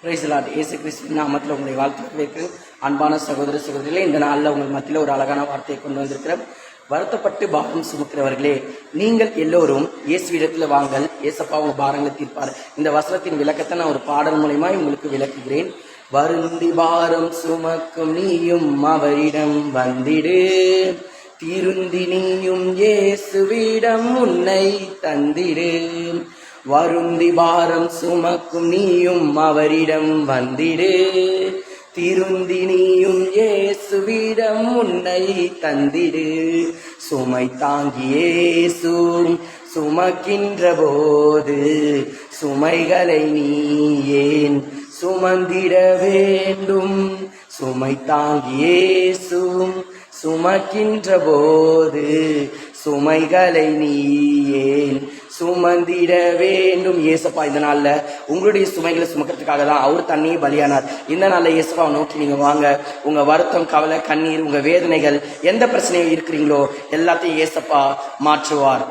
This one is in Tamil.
Praise the Lord. இயேசு கிறிஸ்துவின் நாமத்தில் உங்களை வாழ்த்துக்கிறேன். அன்பான சகோதர சகோதரிகளே, இந்த நாளில் உங்கள் மத்தியில் ஒரு அழகான வார்த்தையை கொண்டு வந்திருக்கிறேன். வருத்தப்பட்டு பாரம் சுமக்கிறவர்களே, நீங்கள் எல்லோரும் இயேசுவிடத்தில் வாங்கள், இயேசப்பா உங்க பாரங்களை தீர்ப்பார். இந்த வசனத்தின் விளக்கத்தை நான் ஒரு பாடல் மூலமா உங்களுக்கு விளக்குகிறேன். வருந்தி பாரம் சுமக்கும் நீயும் அவரிடம் வந்திடு, திருந்தி நீயும் இயேசுவிடம் உன்னை தந்திடு. வருந்தி பாரம் சுமக்கும் நீயும் அவரிடம் வந்திடு, திருந்தி நீயும் இயேசுவிடம் உன்னை தந்திடு. சுமை தாங்கியேசு சுமக்கின்ற போது சுமைகளை நீ ஏன் சுமந்திட வேண்டும்? சுமை தாங்கியேசு சுமக்கின்ற போது சுமைகளை நீ ஏன் சுமந்திட வேண்டும்? இயேசப்பா இந்த நாள்ல உங்களுடைய சுமைகளை சுமக்கிறதுக்காக தான் அவர் தன்னையே பலியானார். இந்த நாள்ல இயேசப்பா நோக்கி நீங்க வாங்க. உங்க வருத்தம், கவலை, கண்ணீர், உங்க வேதனைகள், எந்த பிரச்சனையும் இருக்கிறீங்களோ எல்லாத்தையும் இயேசப்பா மாற்றுவார்.